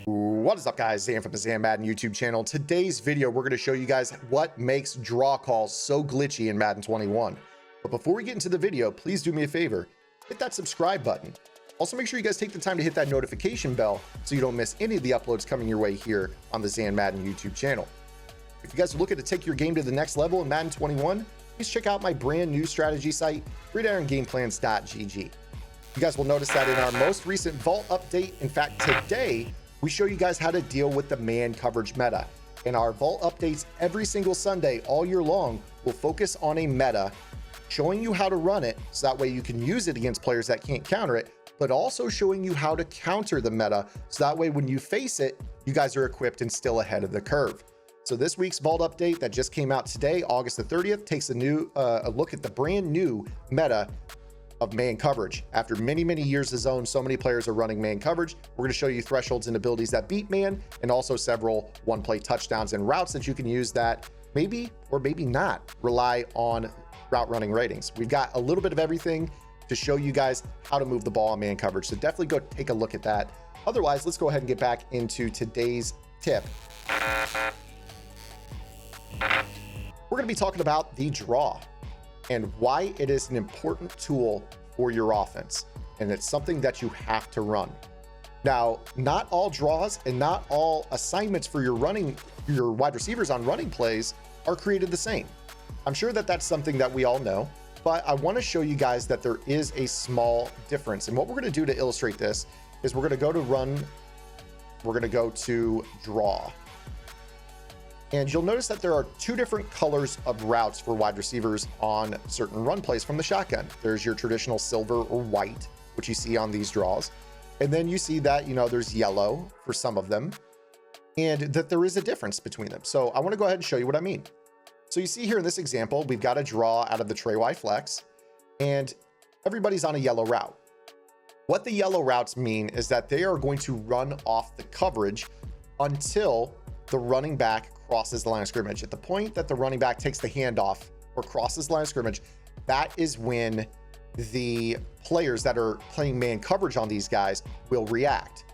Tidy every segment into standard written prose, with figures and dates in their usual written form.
What is up, guys? Zan from the Zan Madden YouTube channel. Today's video, we're going to show you guys what makes draw calls so glitchy in Madden 21. But before we get into the video, please do me a favor, hit that subscribe button. Also, make sure you guys take the time to hit that notification bell so you don't miss any of the uploads coming your way here on the Zan Madden YouTube channel. If you guys are looking to take your game to the next level in Madden 21, please check out my brand new strategy site, gridirongameplans.gg. You guys will notice that in our most recent vault update, in fact, today, we show you guys how to deal with the man coverage meta. In our vault updates every single Sunday all year long, we'll focus on a meta, showing you how to run it so that way you can use it against players that can't counter it, but also showing you how to counter the meta so that way when you face it, you guys are equipped and still ahead of the curve. So this week's vault update that just came out today, August the 30th, takes a look at the brand new meta of man coverage. After many years of zone, so many players are running man coverage. We're going to show you thresholds and abilities that beat man, and also several one-play touchdowns and routes that you can use that maybe or maybe not rely on route running ratings. We've got a little bit of everything to show you guys how to move the ball on man coverage. So definitely go take a look at that. Otherwise, let's go ahead and get back into today's tip. We're going to be talking about the draw and why it is an important tool for your offense. And it's something that you have to run. Now, not all draws and not all assignments for your wide receivers on running plays are created the same. I'm sure that that's something that we all know, but I want to show you guys that there is a small difference. And what we're going to do to illustrate this is we're going to go to run. We're going to go to draw. And you'll notice that there are two different colors of routes for wide receivers on certain run plays from the shotgun. There's your traditional silver or white, which you see on these draws. And then you see that, there's yellow for some of them, and that there is a difference between them. So I want to go ahead and show you what I mean. So you see here in this example, we've got a draw out of the Trey Y flex, and everybody's on a yellow route. What the yellow routes mean is that they are going to run off the coverage until the running back crosses the line of scrimmage. At the point that the running back takes the handoff or crosses the line of scrimmage, that is when the players that are playing man coverage on these guys will react.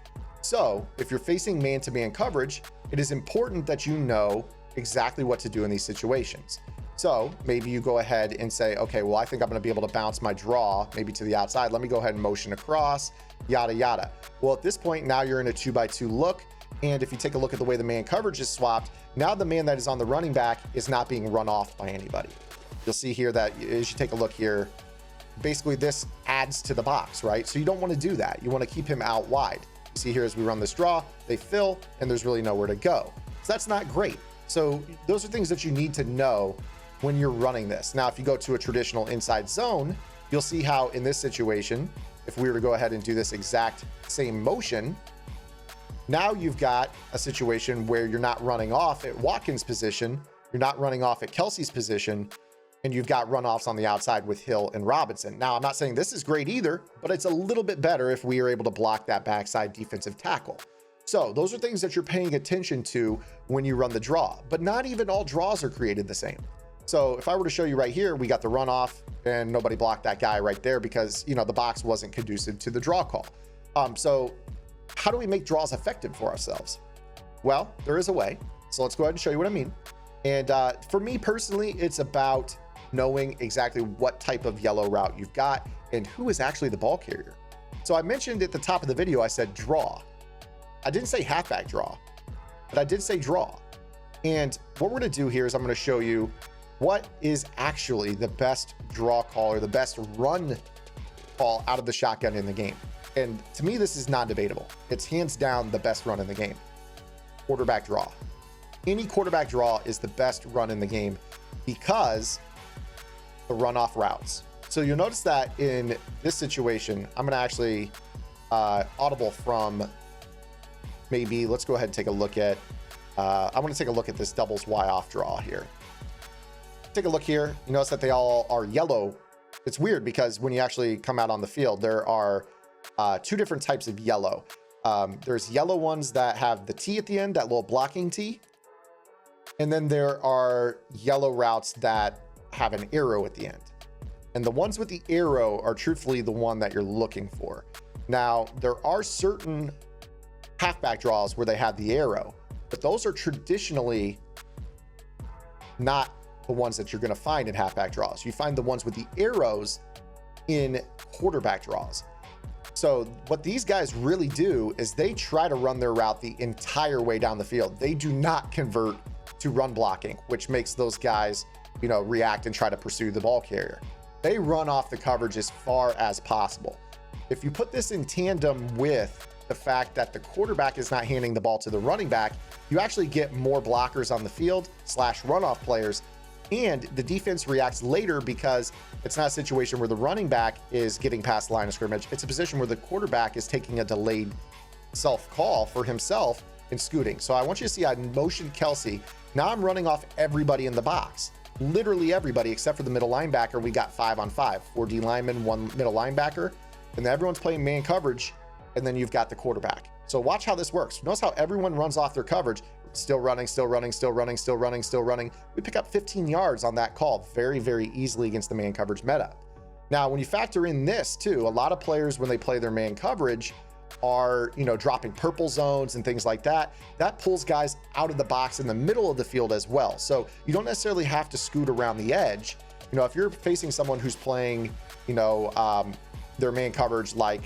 So if you're facing man-to-man coverage, it is important that you know exactly what to do in these situations. So maybe you go ahead and say, okay, well, I think I'm going to be able to bounce my draw maybe to the outside. Let me go ahead and motion across, yada, yada. Well, at this point, now you're in a 2x2 look. And if you take a look at the way the man coverage is swapped, now the man that is on the running back is not being run off by anybody. You'll see here that as you take a look here, basically this adds to the box, right? So you don't want to do that. You want to keep him out wide. You see here as we run this draw, they fill and there's really nowhere to go. So that's not great. So those are things that you need to know when you're running this. Now, if you go to a traditional inside zone, you'll see how in this situation, if we were to go ahead and do this exact same motion, now you've got a situation where you're not running off at Watkins' position, you're not running off at Kelsey's position, and you've got runoffs on the outside with Hill and Robinson. Now, I'm not saying this is great either, but it's a little bit better if we are able to block that backside defensive tackle. So those are things that you're paying attention to when you run the draw, but not even all draws are created the same. So if I were to show you right here, we got the runoff and nobody blocked that guy right there because, the box wasn't conducive to the draw call. So how do we make draws effective for ourselves? Well, there is a way. So let's go ahead and show you what I mean. And for me personally, it's about knowing exactly what type of yellow route you've got and who is actually the ball carrier. So I mentioned at the top of the video, I said draw. I didn't say halfback draw, but I did say draw. And what we're going to do here is I'm going to show you what is actually the best draw call or the best run call out of the shotgun in the game. And to me, this is non-debatable. It's hands down the best run in the game. Quarterback draw. Any quarterback draw is the best run in the game because the runoff routes. So you'll notice that in this situation, I'm going to actually audible from maybe, let's go ahead and take a look at, I want to take a look at this doubles Y off draw here. Take a look here. You notice that they all are yellow. It's weird because when you actually come out on the field, there are two different types of yellow. There's yellow ones that have the T at the end, that little blocking T. And then there are yellow routes that have an arrow at the end. And the ones with the arrow are truthfully the one that you're looking for. Now, there are certain halfback draws where they have the arrow, but those are traditionally not the ones that you're going to find in halfback draws. You find the ones with the arrows in quarterback draws. So what these guys really do is they try to run their route the entire way down the field. They do not convert to run blocking, which makes those guys, you know, react and try to pursue the ball carrier. They run off the coverage as far as possible. If you put this in tandem with the fact that the quarterback is not handing the ball to the running back, you actually get more blockers on the field / runoff players, and the defense reacts later because it's not a situation where the running back is getting past the line of scrimmage. It's a position where the quarterback is taking a delayed self-call for himself and scooting. So I want you to see I motioned Kelsey. Now I'm running off everybody in the box. Literally everybody except for the middle linebacker. We got 5-on-5, 4 D linemen, 1 middle linebacker, and then everyone's playing man coverage, and then you've got the quarterback. So watch how this works. Notice how everyone runs off their coverage. Still running, still running, still running, still running, still running. We pick up 15 yards on that call very, very easily against the man coverage meta. Now, when you factor in this too, a lot of players, when they play their man coverage, are, you know, dropping purple zones and things like that. That pulls guys out of the box in the middle of the field as well. So you don't necessarily have to scoot around the edge. You know, if you're facing someone who's playing, you know, their man coverage, like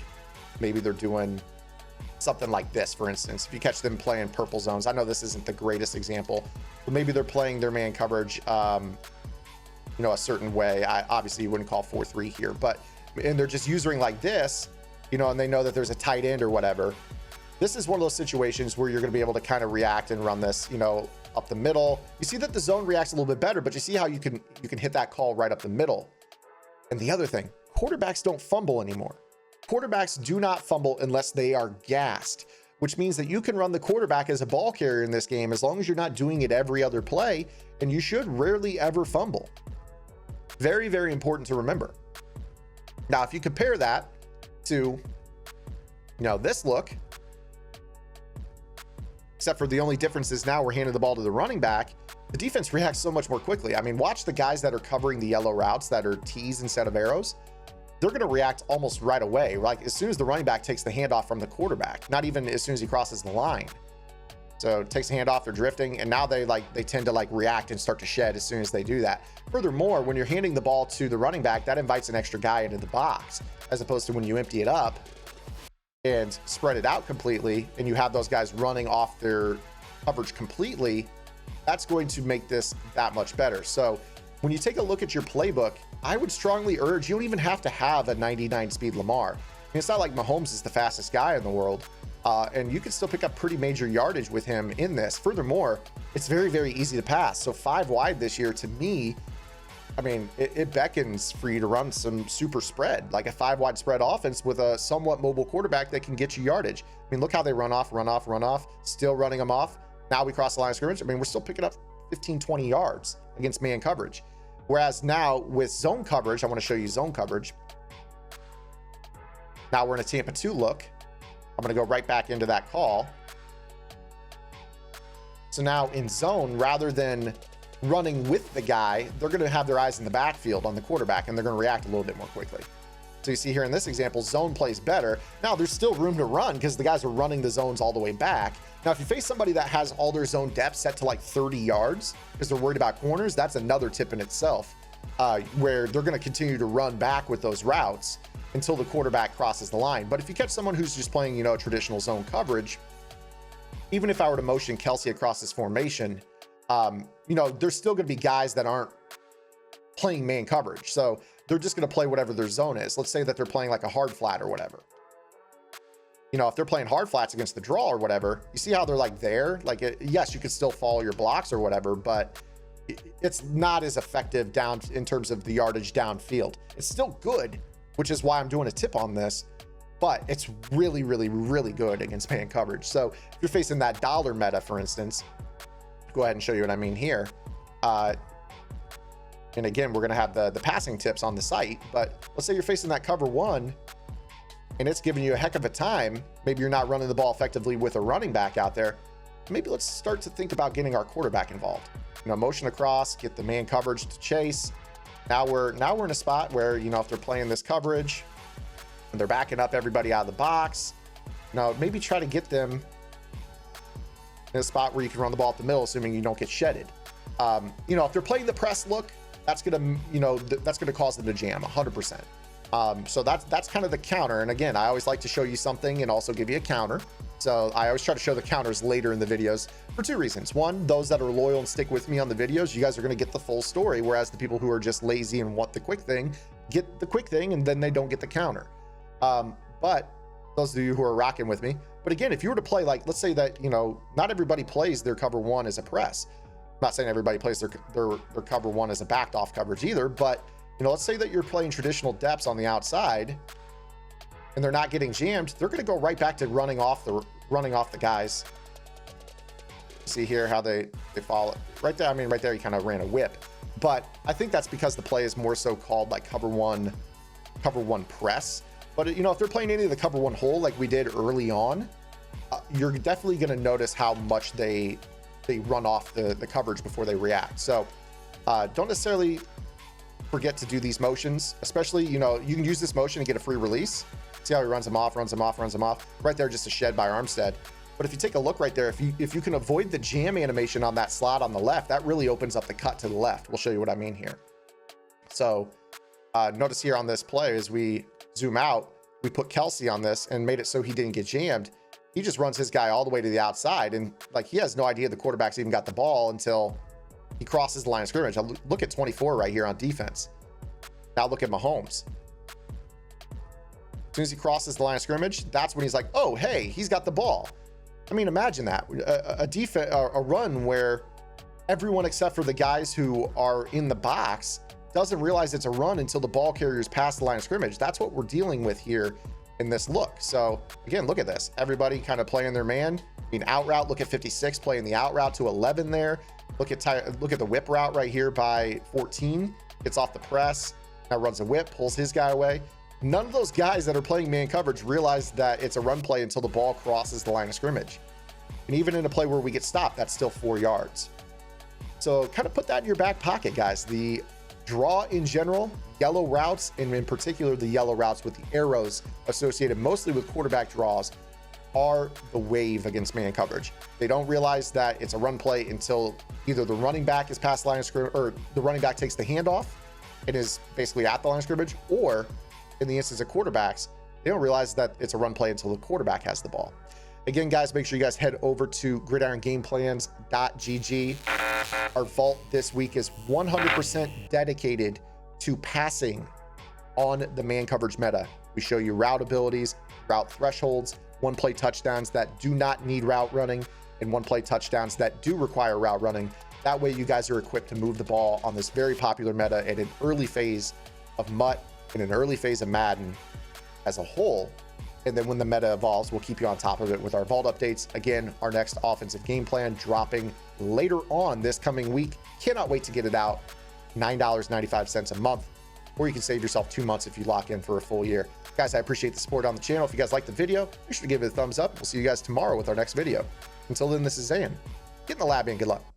maybe they're doing something like this, for instance, if you catch them playing purple zones, I know this isn't the greatest example, but maybe they're playing their man coverage, you know, a certain way. Obviously you wouldn't call 4-3 here, but, and they're just using like this, you know, and they know that there's a tight end or whatever. This is one of those situations where you're going to be able to kind of react and run this, you know, up the middle. You see that the zone reacts a little bit better, but you see how you can hit that call right up the middle. And the other thing, quarterbacks don't fumble anymore. Quarterbacks do not fumble unless they are gassed, which means that you can run the quarterback as a ball carrier in this game as long as you're not doing it every other play, and you should rarely ever fumble. Very, very important to remember. Now, if you compare that to, you know, this look, except for the only difference is now we're handing the ball to the running back, the defense reacts so much more quickly. I mean, watch the guys that are covering the yellow routes that are T's instead of arrows. They're going to react almost right away. Like as soon as the running back takes the handoff from the quarterback, not even as soon as he crosses the line. So it takes the handoff, they're drifting, and now they tend to like react and start to shed as soon as they do that. Furthermore, when you're handing the ball to the running back, that invites an extra guy into the box, as opposed to when you empty it up and spread it out completely and you have those guys running off their coverage completely. That's going to make this that much better. So when you take a look at your playbook, I would strongly urge, you don't even have to have a 99 speed Lamar. I mean, it's not like Mahomes is the fastest guy in the world, and you can still pick up pretty major yardage with him in this. Furthermore, it's very, very easy to pass. So 5 wide this year, to me, I mean, it beckons for you to run some super spread, like a 5 wide spread offense with a somewhat mobile quarterback that can get you yardage. I mean, look how they run off, still running them off. Now we cross the line of scrimmage. I mean, we're still picking up 15, 20 yards against man coverage. Whereas now with zone coverage, I want to show you zone coverage. Now we're in a Tampa 2 look. I'm going to go right back into that call. So now in zone, rather than running with the guy, they're going to have their eyes in the backfield on the quarterback, and they're going to react a little bit more quickly. So you see here in this example, zone plays better. Now there's still room to run because the guys are running the zones all the way back. Now, if you face somebody that has all their zone depth set to like 30 yards because they're worried about corners, that's another tip in itself, where they're going to continue to run back with those routes until the quarterback crosses the line. But if you catch someone who's just playing, you know, traditional zone coverage, even if I were to motion Kelsey across this formation, you know, there's still going to be guys that aren't playing man coverage. So they're just going to play whatever their zone is. Let's say that they're playing like a hard flat or whatever. You know, if they're playing hard flats against the draw or whatever, you see how they're like there? Like, yes, you could still follow your blocks or whatever, but it's not as effective down in terms of the yardage downfield. It's still good, which is why I'm doing a tip on this, but it's really, really, really good against man coverage. So if you're facing that dollar meta, for instance, go ahead and show you what I mean here. And again, we're going to have the passing tips on the site, but let's say you're facing that cover 1 and it's giving you a heck of a time. Maybe you're not running the ball effectively with a running back out there. Maybe let's start to think about getting our quarterback involved. You know, motion across, get the man coverage to chase. Now we're in a spot where, you know, if they're playing this coverage, and they're backing up everybody out of the box. Now, maybe try to get them in a spot where you can run the ball up the middle, assuming you don't get shedded. You know, if they're playing the press look, that's gonna, you know, that's gonna cause them to jam 100%. So that's kind of the counter. And again, I always like to show you something and also give you a counter. So I always try to show the counters later in the videos for two reasons. One, those that are loyal and stick with me on the videos, you guys are going to get the full story. Whereas the people who are just lazy and want the quick thing, get the quick thing and then they don't get the counter. But those of you who are rocking with me, but again, if you were to play, like, let's say that, you know, not everybody plays their cover one as a press. I'm not saying everybody plays their cover one as a backed off coverage either, but you know, let's say that you're playing traditional depths on the outside and they're not getting jammed, they're going to go right back to running off the guys. See here how they follow right there. I mean, right there, he kind of ran a whip, but I think that's because the play is more so called like cover one press. But you know, if they're playing any of the cover one hole like we did early on, you're definitely going to notice how much they run off the coverage before they react. So don't necessarily forget to do these motions, especially, you know, you can use this motion and get a free release. See how he runs them off right there, just a shed by Armstead. But if you take a look right there, if you can avoid the jam animation on that slot on the left, that really opens up the cut to the left. We'll show you what I mean here. So notice here on this play, as we zoom out, we put Kelsey on this and made it so he didn't get jammed. He just runs his guy all the way to the outside, and like, he has no idea the quarterback's even got the ball until he crosses the line of scrimmage. Look at 24 right here on defense. Now look at Mahomes. As soon as he crosses the line of scrimmage, that's when he's like, oh, hey, he's got the ball. I mean, imagine that. A run where everyone except for the guys who are in the box doesn't realize it's a run until the ball carrier's past the line of scrimmage. That's what we're dealing with here in this look. So again, look at this. Everybody kind of playing their man. I mean, out route, look at 56 playing the out route to 11 there. Look at the whip route right here by 14. Gets off the press, now runs a whip, pulls his guy away. None of those guys that are playing man coverage realize that it's a run play until the ball crosses the line of scrimmage. And even in a play where we get stopped, that's still 4 yards. So kind of put that in your back pocket, guys. The draw in general, yellow routes, and in particular the yellow routes with the arrows associated mostly with quarterback draws, are the wave against man coverage. They don't realize that it's a run play until either the running back is past the line of scrimmage, or the running back takes the handoff and is basically at the line of scrimmage, or in the instance of quarterbacks, they don't realize that it's a run play until the quarterback has the ball. Again, guys, make sure you guys head over to gridirongameplans.gg. Our vault this week is 100% dedicated to passing on the man coverage meta. We show you route abilities, route thresholds, one-play touchdowns that do not need route running, and one-play touchdowns that do require route running. That way you guys are equipped to move the ball on this very popular meta at an early phase of MUT and an early phase of Madden as a whole. And then when the meta evolves, we'll keep you on top of it with our vault updates. Again, our next offensive game plan dropping later on this coming week. Cannot wait to get it out. $9.95 a month, or you can save yourself 2 months if you lock in for a full year. Guys, I appreciate the support on the channel. If you guys liked the video, be sure to give it a thumbs up. We'll see you guys tomorrow with our next video. Until then, this is Zan. Get in the lab and good luck.